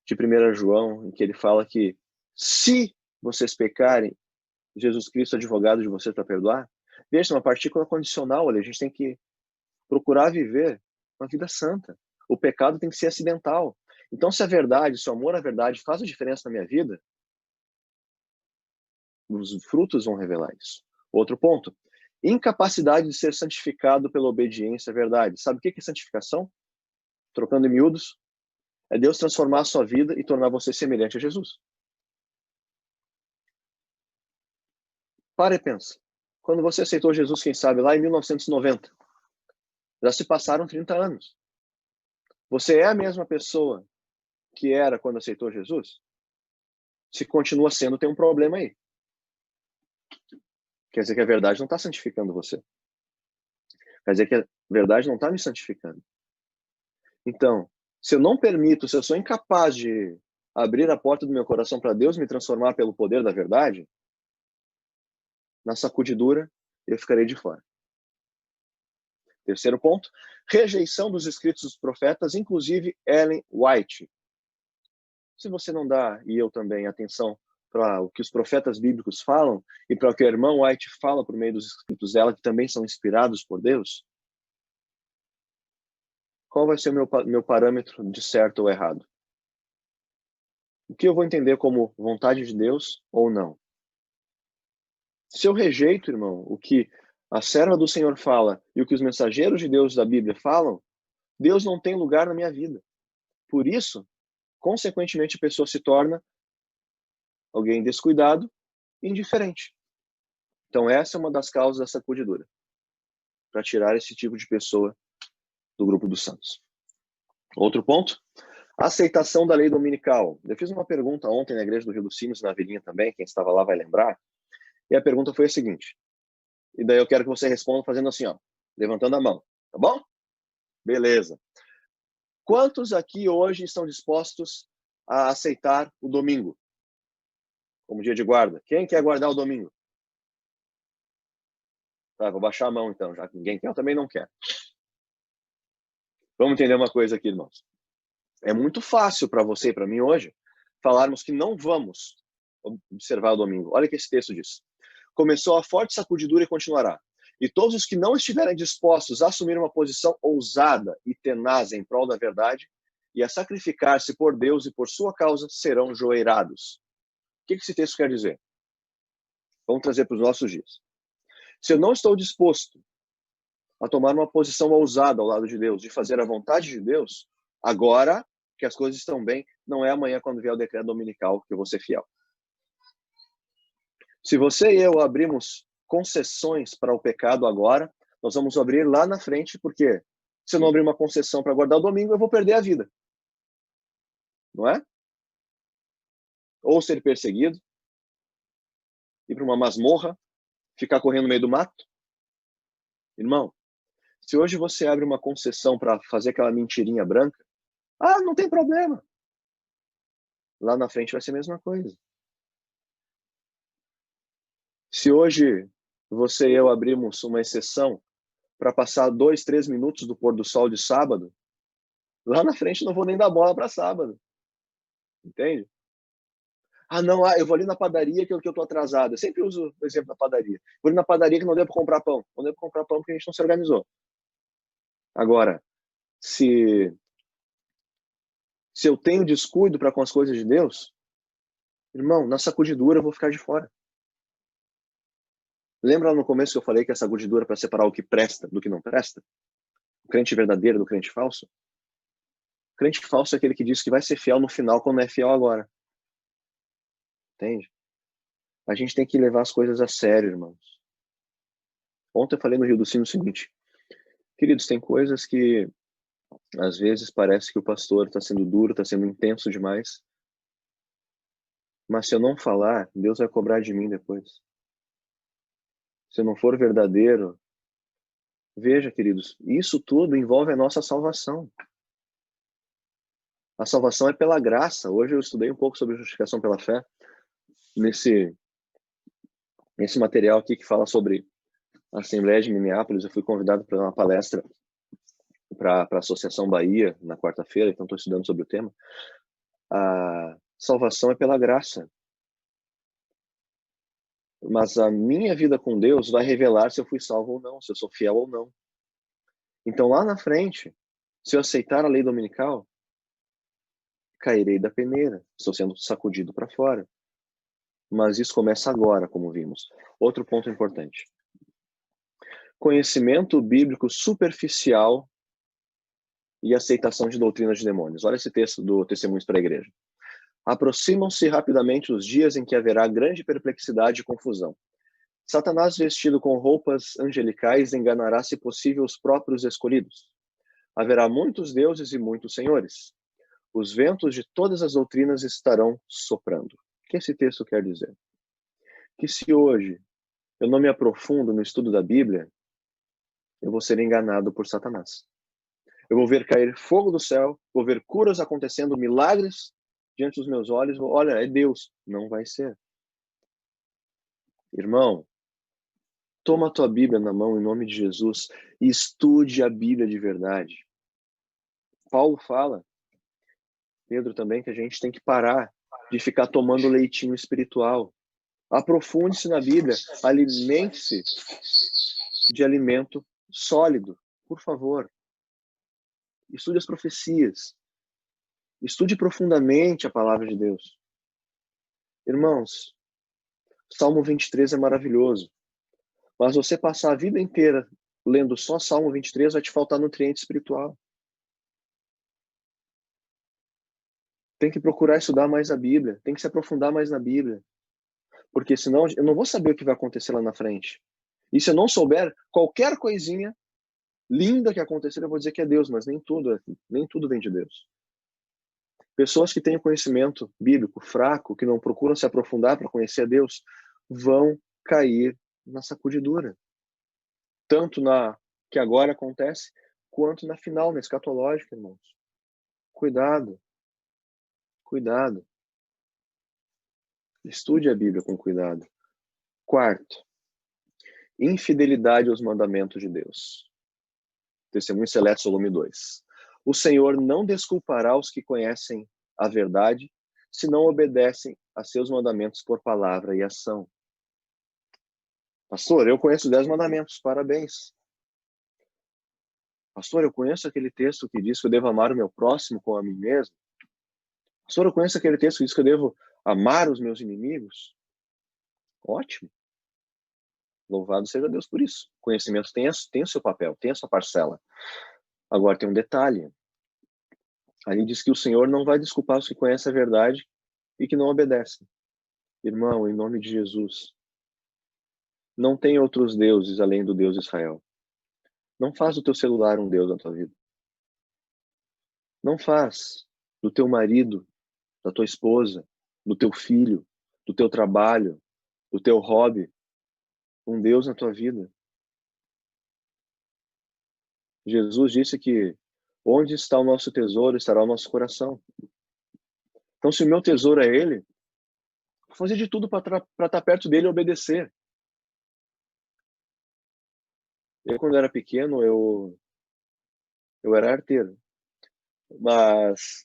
de 1 João, em que ele fala que se vocês pecarem, Jesus Cristo é advogado de vocês para perdoar? Veja, uma partícula condicional, olha, a gente tem que procurar viver uma vida santa. O pecado tem que ser acidental. Então, se a verdade, se o amor à verdade faz a diferença na minha vida, os frutos vão revelar isso. Outro ponto, incapacidade de ser santificado pela obediência à verdade. Sabe o que é santificação? Trocando em miúdos, é Deus transformar a sua vida e tornar você semelhante a Jesus. Para e pensa. Quando você aceitou Jesus, quem sabe, lá em 1990, já se passaram 30 anos. Você é a mesma pessoa que era quando aceitou Jesus? Se continua sendo, tem um problema aí. Quer dizer que a verdade não está santificando você. Quer dizer que a verdade não está me santificando. Então, se eu não permito, se eu sou incapaz de abrir a porta do meu coração para Deus me transformar pelo poder da verdade, na sacudidura eu ficarei de fora. Terceiro ponto, rejeição dos escritos dos profetas, inclusive Ellen White. Se você não dá, e eu também, atenção para o que os profetas bíblicos falam e para o que a irmã White fala por meio dos escritos dela, que também são inspirados por Deus, qual vai ser o meu parâmetro de certo ou errado? O que eu vou entender como vontade de Deus ou não? Se eu rejeito, irmão, o que a serva do Senhor fala e o que os mensageiros de Deus da Bíblia falam, Deus não tem lugar na minha vida. Por isso, consequentemente, a pessoa se torna alguém descuidado e indiferente. Então, essa é uma das causas da sacudidura, para tirar esse tipo de pessoa do grupo dos santos. Outro ponto, aceitação da lei dominical. Eu fiz uma pergunta ontem na igreja do Rio dos Sinos, na Vilinha também, quem estava lá vai lembrar, e a pergunta foi a seguinte, e daí eu quero que você responda fazendo assim, ó, levantando a mão, tá bom? Beleza. Quantos aqui hoje estão dispostos a aceitar o domingo como dia de guarda? Quem quer guardar o domingo? Tá, vou baixar a mão então, já que ninguém quer, eu também não quero. Vamos entender uma coisa aqui, irmãos. É muito fácil para você e para mim hoje falarmos que não vamos observar o domingo. Olha o que esse texto diz. Começou a forte sacudidura e continuará. E todos os que não estiverem dispostos a assumir uma posição ousada e tenaz em prol da verdade e a sacrificar-se por Deus e por sua causa serão joeirados. O que esse texto quer dizer? Vamos trazer para os nossos dias. Se eu não estou disposto a tomar uma posição ousada ao lado de Deus, de fazer a vontade de Deus, agora que as coisas estão bem, não é amanhã quando vier o decreto dominical que eu vou ser fiel. Se você e eu abrimos concessões para o pecado agora, nós vamos abrir lá na frente, porque se eu não abrir uma concessão para guardar o domingo, eu vou perder a vida. Não é? Ou ser perseguido, ir para uma masmorra, ficar correndo no meio do mato. Irmão, se hoje você abre uma concessão para fazer aquela mentirinha branca, não tem problema. Lá na frente vai ser a mesma coisa. Se hoje você e eu abrimos uma exceção para passar 2, 3 minutos do pôr do sol de sábado, lá na frente não vou nem dar bola para sábado. Entende? Não, eu vou ali na padaria que eu estou atrasado. Eu sempre uso o exemplo da padaria. Vou ali na padaria que não devo comprar pão. Não devo comprar pão porque a gente não se organizou. Agora, se eu tenho descuido para com as coisas de Deus, irmão, na sacudidura eu vou ficar de fora. Lembra lá no começo que eu falei que essa sacudidura é para separar o que presta do que não presta? O crente verdadeiro do crente falso? O crente falso é aquele que diz que vai ser fiel no final quando não é fiel agora. Entende? A gente tem que levar as coisas a sério, irmãos. Ontem eu falei no Rio do Sino o seguinte, queridos, tem coisas que às vezes parece que o pastor está sendo duro, está sendo intenso demais, mas se eu não falar, Deus vai cobrar de mim depois. Se eu não for verdadeiro, veja, queridos, isso tudo envolve a nossa salvação. A salvação é pela graça. Hoje eu estudei um pouco sobre justificação pela fé, nesse material aqui que fala sobre Assembleia de Minneapolis, eu fui convidado para uma palestra para a Associação Bahia na quarta-feira, então estou estudando sobre o tema. A salvação é pela graça. Mas a minha vida com Deus vai revelar se eu fui salvo ou não, se eu sou fiel ou não. Então, lá na frente, se eu aceitar a lei dominical, cairei da peneira, estou sendo sacudido para fora. Mas isso começa agora, como vimos. Outro ponto importante. Conhecimento bíblico superficial e aceitação de doutrinas de demônios. Olha esse texto do Testemunhos para a Igreja. Aproximam-se rapidamente os dias em que haverá grande perplexidade e confusão. Satanás, vestido com roupas angelicais, enganará, se possível, os próprios escolhidos. Haverá muitos deuses e muitos senhores. Os ventos de todas as doutrinas estarão soprando. O que esse texto quer dizer? Que se hoje eu não me aprofundo no estudo da Bíblia, eu vou ser enganado por Satanás. Eu vou ver cair fogo do céu, vou ver curas acontecendo, milagres diante dos meus olhos. Olha, é Deus. Não vai ser. Irmão, toma a tua Bíblia na mão em nome de Jesus e estude a Bíblia de verdade. Paulo fala, Pedro também, que a gente tem que parar de ficar tomando leitinho espiritual. Aprofunde-se na Bíblia, alimente-se de alimento sólido, por favor. Estude as profecias. Estude profundamente a palavra de Deus. Irmãos, Salmo 23 é maravilhoso, mas você passar a vida inteira lendo só Salmo 23 vai te faltar nutriente espiritual. Tem que procurar estudar mais a Bíblia, tem que se aprofundar mais na Bíblia, porque senão eu não vou saber o que vai acontecer lá na frente. E se eu não souber qualquer coisinha linda que acontecer, eu vou dizer que é Deus, mas nem tudo vem de Deus. Pessoas que têm conhecimento bíblico fraco, que não procuram se aprofundar para conhecer a Deus, vão cair na sacudidura. Tanto na que agora acontece, quanto na final, na escatológica, irmãos. Cuidado. Cuidado. Estude a Bíblia com cuidado. Quarto, infidelidade aos mandamentos de Deus. Testemunho Seletos, volume 2. O Senhor não desculpará os que conhecem a verdade, se não obedecem a seus mandamentos por palavra e ação. Pastor, eu conheço 10 mandamentos, parabéns. Pastor, eu conheço aquele texto que diz que eu devo amar o meu próximo como a mim mesmo. Pastor, eu conheço aquele texto que diz que eu devo amar os meus inimigos. Ótimo. Louvado seja Deus por isso. O conhecimento tem o seu papel, tem a sua parcela. Agora tem um detalhe. Ali diz que o Senhor não vai desculpar os que conhecem a verdade e que não obedecem. Irmão, em nome de Jesus, não tem outros deuses além do Deus de Israel. Não faz do teu celular um Deus na tua vida. Não faz do teu marido, da tua esposa, do teu filho, do teu trabalho, do teu hobby, um Deus na tua vida. Jesus disse que onde está o nosso tesouro, estará o nosso coração. Então, se o meu tesouro é Ele, vou fazer de tudo para estar perto dele e obedecer. Eu, quando era pequeno, eu era arteiro. Mas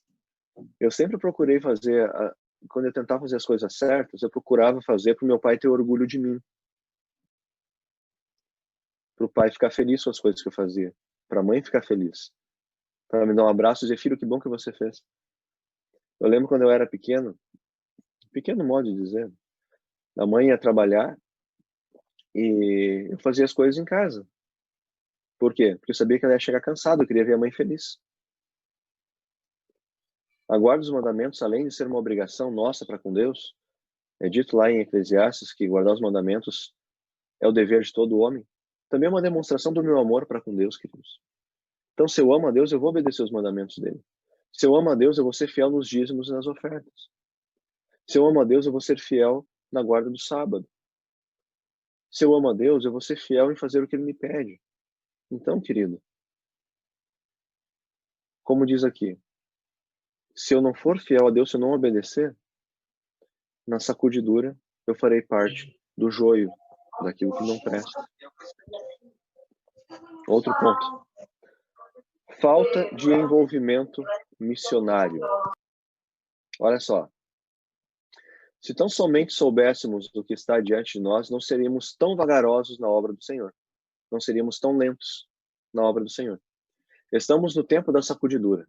eu sempre procurei fazer, quando eu tentava fazer as coisas certas, eu procurava fazer para o meu pai ter orgulho de mim. Para o pai ficar feliz com as coisas que eu fazia. Para a mãe ficar feliz. Para me dar um abraço e dizer, filho, que bom que você fez. Eu lembro quando eu era pequeno modo de dizer, a mãe ia trabalhar e eu fazia as coisas em casa. Por quê? Porque eu sabia que ela ia chegar cansada, eu queria ver a mãe feliz. A guarda dos mandamentos, além de ser uma obrigação nossa para com Deus, é dito lá em Eclesiastes que guardar os mandamentos é o dever de todo homem, também é uma demonstração do meu amor para com Deus, queridos. Então, se eu amo a Deus, eu vou obedecer os mandamentos dele. Se eu amo a Deus, eu vou ser fiel nos dízimos e nas ofertas. Se eu amo a Deus, eu vou ser fiel na guarda do sábado. Se eu amo a Deus, eu vou ser fiel em fazer o que ele me pede. Então, querido, como diz aqui, se eu não for fiel a Deus, se eu não obedecer, na sacudidura eu farei parte do joio daquilo que não presta. Outro ponto. Falta de envolvimento missionário. Olha só. Se tão somente soubéssemos o que está diante de nós, não seríamos tão vagarosos na obra do Senhor. Não seríamos tão lentos na obra do Senhor. Estamos no tempo da sacudidura.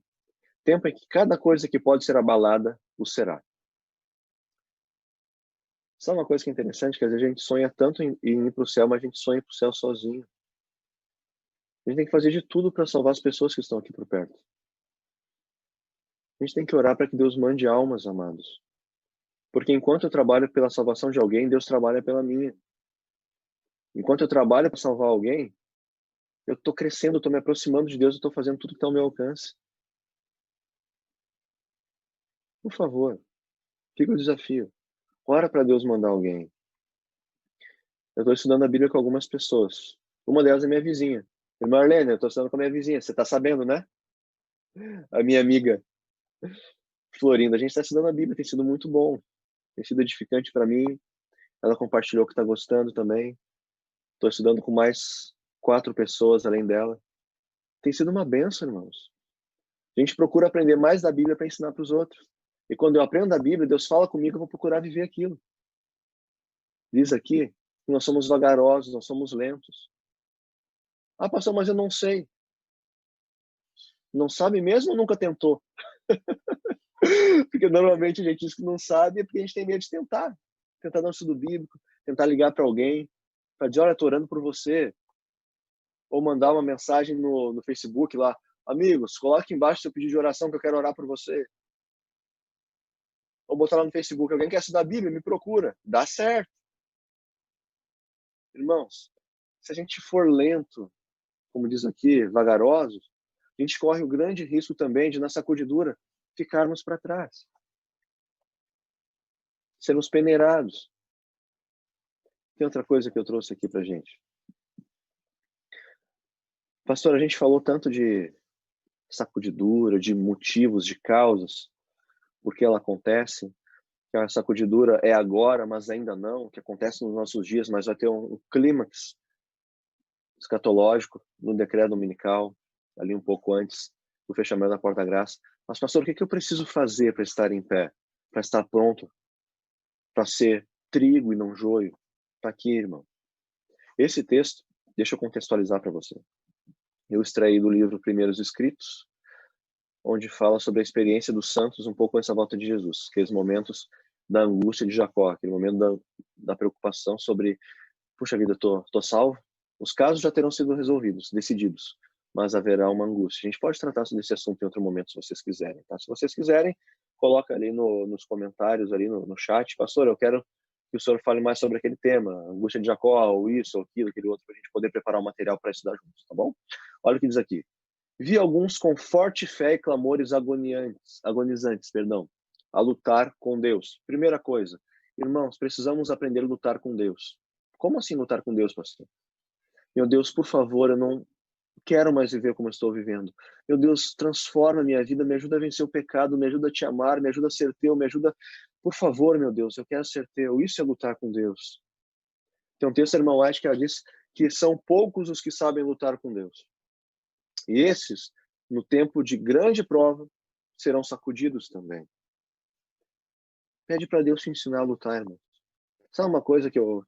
Tempo em que cada coisa que pode ser abalada o será. Sabe uma coisa que é interessante? Que às vezes a gente sonha tanto em ir para o céu, mas a gente sonha para o céu sozinho. A gente tem que fazer de tudo para salvar as pessoas que estão aqui por perto. A gente tem que orar para que Deus mande almas, amados. Porque enquanto eu trabalho pela salvação de alguém, Deus trabalha pela minha. Enquanto eu trabalho para salvar alguém, eu estou crescendo, estou me aproximando de Deus, eu estou fazendo tudo que está ao meu alcance. Por favor, fica o desafio. Ora para Deus mandar alguém. Eu estou estudando a Bíblia com algumas pessoas. Uma delas é minha vizinha. Irmã Arlene, eu estou estudando com a minha vizinha. Você está sabendo, né? A minha amiga Florinda. A gente está estudando a Bíblia, tem sido muito bom. Tem sido edificante para mim. Ela compartilhou que está gostando também. Estou estudando com mais 4 pessoas além dela. Tem sido uma bênção, irmãos. A gente procura aprender mais da Bíblia para ensinar para os outros. E quando eu aprendo da Bíblia, Deus fala comigo, eu vou procurar viver aquilo. Diz aqui que nós somos vagarosos, nós somos lentos. Ah, pastor, mas eu não sei. Não sabe mesmo ou nunca tentou? Porque normalmente a gente diz que não sabe porque a gente tem medo de tentar. Tentar dar um estudo bíblico, tentar ligar para alguém, para dizer, olha, estou orando por você. Ou mandar uma mensagem no Facebook lá, amigos, coloque embaixo seu pedido de oração que eu quero orar por você. Ou botar lá no Facebook, alguém quer estudar a Bíblia, me procura. Dá certo. Irmãos, se a gente for lento, como diz aqui, vagarosos, a gente corre o grande risco também de, na sacudidura, ficarmos para trás. Sermos peneirados. Tem outra coisa que eu trouxe aqui para gente. Pastor, a gente falou tanto de sacudidura, de motivos, de causas, por que ela acontece, que a sacudidura é agora, mas ainda não, que acontece nos nossos dias, mas vai ter um clímax escatológico no decreto dominical, ali um pouco antes do fechamento da porta-graça. Mas, pastor, o que eu preciso fazer para estar em pé? Para estar pronto? Para ser trigo e não joio? Está aqui, irmão. Esse texto, deixa eu contextualizar para você. Eu extraí do livro Primeiros Escritos, onde fala sobre a experiência dos santos um pouco antes da volta de Jesus, aqueles momentos da angústia de Jacó, aquele momento da preocupação sobre, puxa vida, tô salvo? Os casos já terão sido resolvidos, decididos, mas haverá uma angústia. A gente pode tratar desse assunto em outro momento, se vocês quiserem, tá? Se vocês quiserem, coloca ali nos comentários, ali no chat, pastor, eu quero que o senhor fale mais sobre aquele tema, angústia de Jacó, ou isso, ou aquilo, aquele outro, para a gente poder preparar um material para estudar juntos, tá bom? Olha o que diz aqui. Vi alguns com forte fé e clamores agonizantes, a lutar com Deus. Primeira coisa, irmãos, precisamos aprender a lutar com Deus. Como assim lutar com Deus, pastor? Meu Deus, por favor, eu não quero mais viver como eu estou vivendo. Meu Deus, transforma a minha vida, me ajuda a vencer o pecado, me ajuda a te amar, me ajuda a ser teu, me ajuda... Por favor, meu Deus, eu quero ser teu. Isso é lutar com Deus. Tem um texto, irmão White, que ela diz que são poucos os que sabem lutar com Deus. E esses, no tempo de grande prova, serão sacudidos também. Pede para Deus te ensinar a lutar, irmão. Sabe uma coisa que eu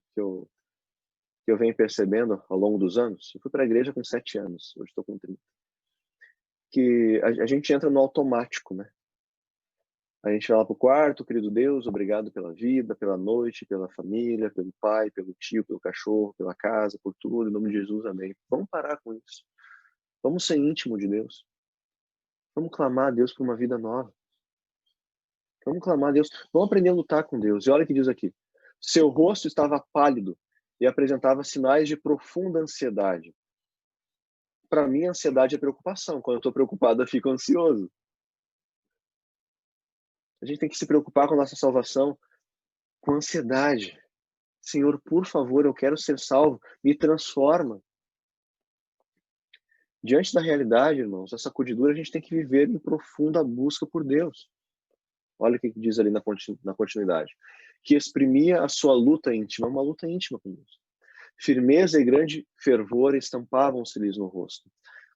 venho percebendo ao longo dos anos? Eu fui para a igreja com 7 anos, hoje estou com 30. Que a gente entra no automático, né? A gente vai lá pro quarto, querido Deus, obrigado pela vida, pela noite, pela família, pelo pai, pelo tio, pelo cachorro, pela casa, por tudo, em nome de Jesus, amém. Vamos parar com isso. Vamos ser íntimo de Deus. Vamos clamar a Deus por uma vida nova. Vamos clamar a Deus. Vamos aprender a lutar com Deus. E olha o que diz aqui. Seu rosto estava pálido e apresentava sinais de profunda ansiedade. Para mim, ansiedade é preocupação. Quando eu estou preocupado, eu fico ansioso. A gente tem que se preocupar com a nossa salvação com ansiedade. Senhor, por favor, eu quero ser salvo. Me transforma. Diante da realidade, irmãos, essa sacudidura, a gente tem que viver em profunda busca por Deus. Olha o que diz ali na continuidade. Que exprimia a sua luta íntima, uma luta íntima com Deus. Firmeza e grande fervor estampavam-se-lhes no rosto.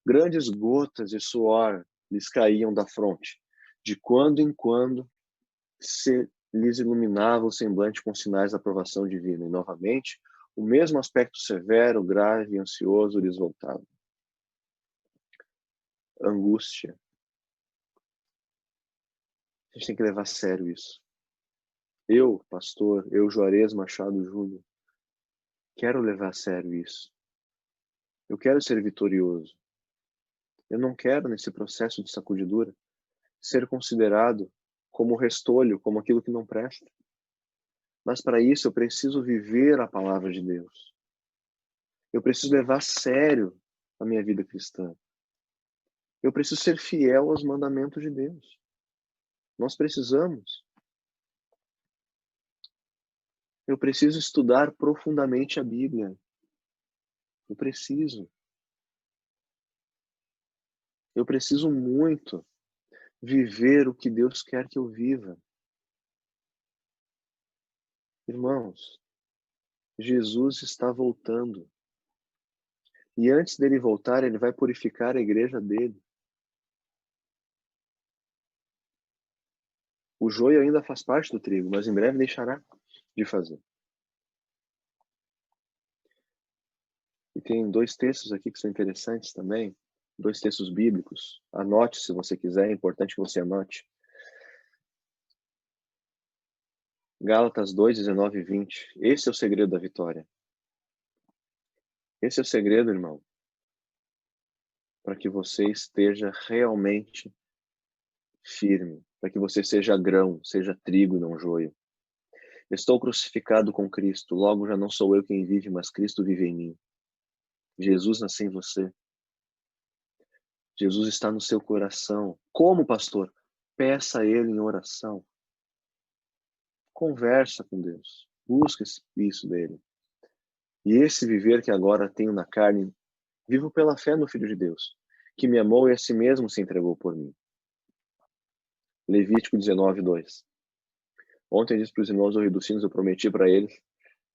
Grandes gotas de suor lhes caíam da fronte. De quando em quando se lhes iluminava o semblante com sinais da aprovação divina. E, novamente, o mesmo aspecto severo, grave e ansioso lhes voltava. Angústia. A gente tem que levar a sério isso. Eu, pastor, Juarez Machado Júnior, quero levar a sério isso. Eu quero ser vitorioso. Eu não quero, nesse processo de sacudidura, ser considerado como restolho, como aquilo que não presta. Mas para isso eu preciso viver a palavra de Deus. Eu preciso levar a sério a minha vida cristã. Eu preciso ser fiel aos mandamentos de Deus. Nós precisamos. Eu preciso estudar profundamente a Bíblia. Eu preciso. Eu preciso muito viver o que Deus quer que eu viva. Irmãos, Jesus está voltando. E antes dele voltar, ele vai purificar a igreja dele. O joio ainda faz parte do trigo, mas em breve deixará de fazer. E tem 2 textos aqui que são interessantes também. 2 textos bíblicos. Anote se você quiser, é importante que você anote. Gálatas 2, 19 e 20. Esse é o segredo da vitória. Esse é o segredo, irmão, para que você esteja realmente firme, para que você seja grão, seja trigo, não joio. Estou crucificado com Cristo, logo já não sou eu quem vive, mas Cristo vive em mim. Jesus nasceu em você. Jesus está no seu coração. Como, pastor? Peça a Ele em oração. Conversa com Deus. Busca isso dele. E esse viver que agora tenho na carne, vivo pela fé no Filho de Deus, que me amou e a si mesmo se entregou por mim. Levítico 19, 2. Ontem eu disse para os irmãos do Rio dos Sinos, eu prometi para eles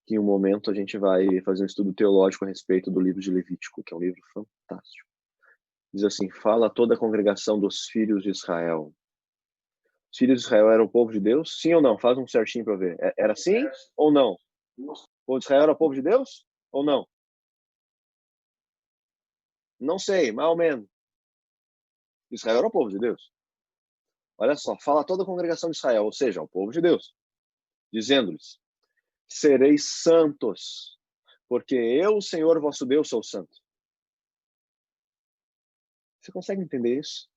que em um momento a gente vai fazer um estudo teológico a respeito do livro de Levítico, que é um livro fantástico. Diz assim, fala a toda a congregação dos filhos de Israel. Os filhos de Israel eram o povo de Deus? Sim ou não? Faz um certinho para ver. Era sim ou não? O povo de Israel era o povo de Deus ou não? Não sei, mais ou menos. Israel era o povo de Deus. Olha só, fala a toda a congregação de Israel, ou seja, o povo de Deus, dizendo-lhes, sereis santos, porque eu, o Senhor vosso Deus, sou santo. Você consegue entender isso?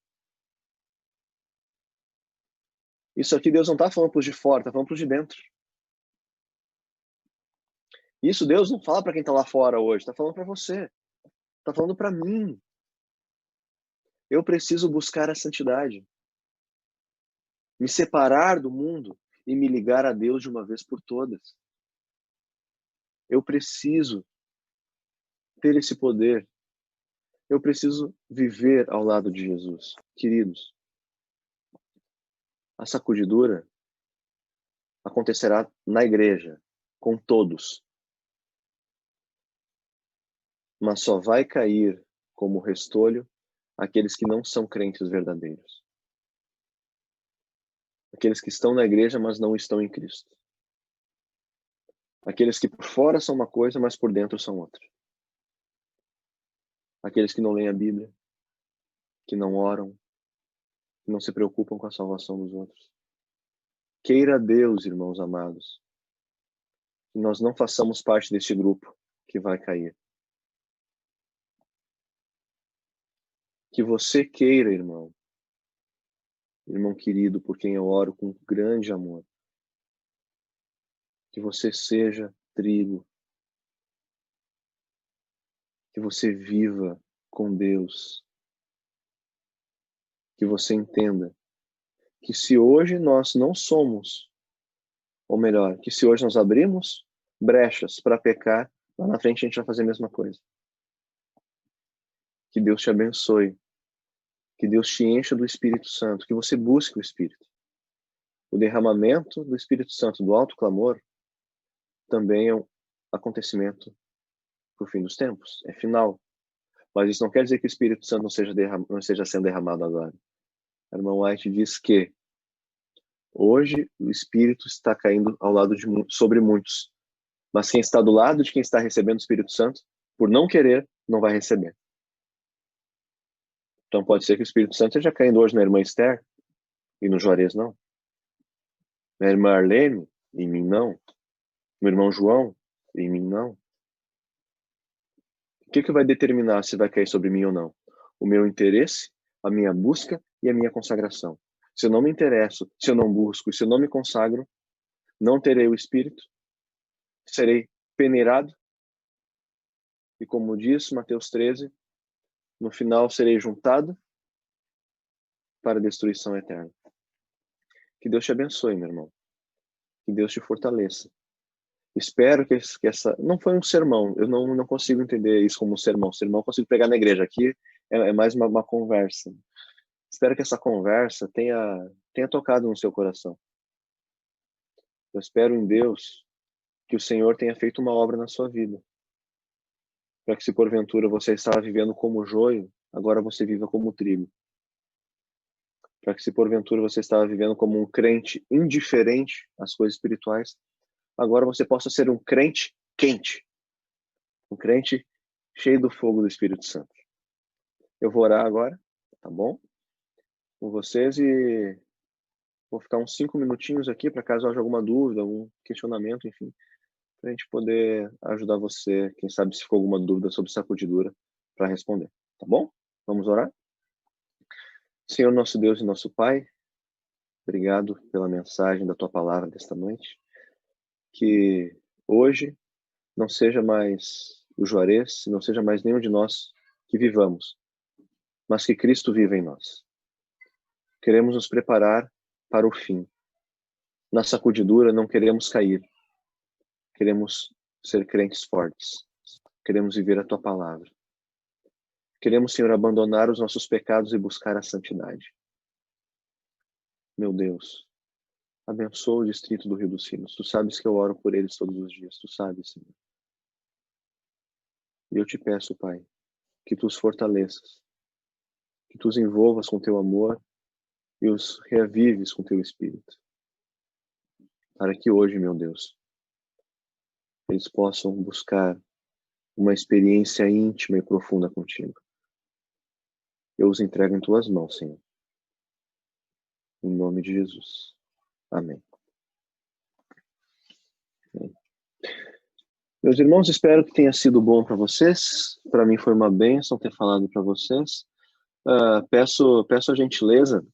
Isso aqui Deus não está falando para os de fora, está falando para os de dentro. Isso Deus não fala para quem está lá fora hoje, está falando para você. Está falando para mim. Eu preciso buscar a santidade. Me separar do mundo e me ligar a Deus de uma vez por todas. Eu preciso ter esse poder. Eu preciso viver ao lado de Jesus. Queridos, a sacudidura acontecerá na igreja, com todos. Mas só vai cair como restolho aqueles que não são crentes verdadeiros. Aqueles que estão na igreja, mas não estão em Cristo. Aqueles que por fora são uma coisa, mas por dentro são outra. Aqueles que não leem a Bíblia, que não oram, que não se preocupam com a salvação dos outros. Queira Deus, irmãos amados, que nós não façamos parte deste grupo que vai cair. Que você queira, irmão querido, por quem eu oro com grande amor, que você seja trigo, que você viva com Deus, que você entenda que se hoje nós não somos, ou melhor, que se hoje nós abrimos brechas para pecar, lá na frente a gente vai fazer a mesma coisa. Que Deus te abençoe, que Deus te encha do Espírito Santo, que você busque o Espírito. O derramamento do Espírito Santo, do alto clamor, também é um acontecimento para o fim dos tempos, é final. Mas isso não quer dizer que o Espírito Santo não esteja sendo derramado agora. A irmã White diz que hoje o Espírito está caindo sobre muitos. Mas quem está do lado de quem está recebendo o Espírito Santo, por não querer, não vai receber. Então pode ser que o Espírito Santo esteja caindo hoje na irmã Esther e no Juarez não. Na irmã Arlene, em mim não. No irmão João, em mim não. O que vai determinar se vai cair sobre mim ou não? O meu interesse, a minha busca e a minha consagração. Se eu não me interesso, se eu não busco, se eu não me consagro, não terei o Espírito, serei peneirado e, como diz Mateus 13, no final serei juntado para a destruição eterna. Que Deus te abençoe, meu irmão. Que Deus te fortaleça. Espero que essa... Não foi um sermão, eu não consigo entender isso como um sermão. Sermão eu consigo pegar na igreja, aqui é mais uma conversa. Espero que essa conversa tenha tocado no seu coração. Eu espero em Deus que o Senhor tenha feito uma obra na sua vida. Para que se porventura você estava vivendo como joio, agora você viva como trigo. Para que se porventura você estava vivendo como um crente indiferente às coisas espirituais, agora você possa ser um crente quente. Um crente cheio do fogo do Espírito Santo. Eu vou orar agora, tá bom? Com vocês e vou ficar uns 5 minutinhos aqui para caso haja alguma dúvida, algum questionamento, enfim, para a gente poder ajudar você, quem sabe se ficou alguma dúvida sobre sacudidura, para responder, tá bom? Vamos orar? Senhor nosso Deus e nosso Pai, obrigado pela mensagem da Tua palavra desta noite, que hoje não seja mais o Juarez, não seja mais nenhum de nós que vivamos, mas que Cristo viva em nós. Queremos nos preparar para o fim. Na sacudidura não queremos cair. Queremos ser crentes fortes. Queremos viver a Tua palavra. Queremos, Senhor, abandonar os nossos pecados e buscar a santidade. Meu Deus, abençoa o distrito do Rio dos Sinos. Tu sabes que eu oro por eles todos os dias. Tu sabes, Senhor. E eu te peço, Pai, que Tu os fortaleças. Que Tu os envolvas com Teu amor e os reavives com Teu Espírito. Para que hoje, meu Deus, eles possam buscar uma experiência íntima e profunda contigo. Eu os entrego em Tuas mãos, Senhor. Em nome de Jesus. Amém. Meus irmãos, espero que tenha sido bom para vocês. Para mim foi uma bênção ter falado para vocês. Peço a gentileza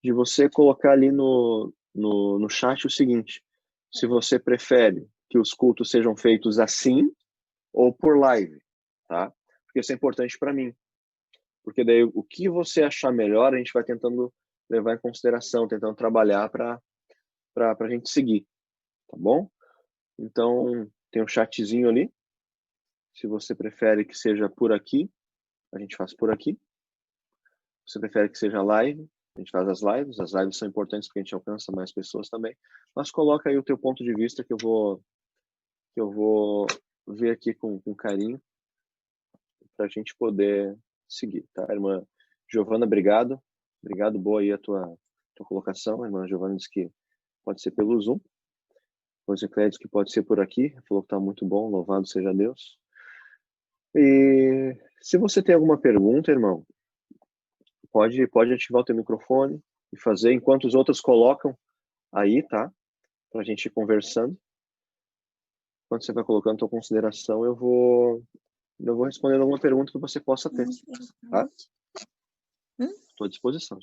de você colocar ali no chat o seguinte: se você prefere que os cultos sejam feitos assim ou por live, tá? Porque isso é importante para mim. Porque daí o que você achar melhor, a gente vai tentando levar em consideração, tentando trabalhar para a gente seguir, tá bom? Então, tem um chatzinho ali. Se você prefere que seja por aqui, a gente faz por aqui. Se você prefere que seja live, a gente faz as lives. As lives são importantes porque a gente alcança mais pessoas também. Mas coloca aí o teu ponto de vista que eu vou ver aqui com carinho para a gente poder seguir, tá? Irmã Giovana, obrigado. Obrigado, boa aí a tua colocação. A irmã Giovana disse que pode ser pelo Zoom. Rosicléia disse que pode ser por aqui. Falou que está muito bom, louvado seja Deus. E se você tem alguma pergunta, irmão, pode ativar o teu microfone e fazer enquanto os outros colocam aí, tá? Pra gente ir conversando. Quando você vai colocando a tua consideração, eu vou respondendo alguma pergunta que você possa ter, tá? Estou à disposição.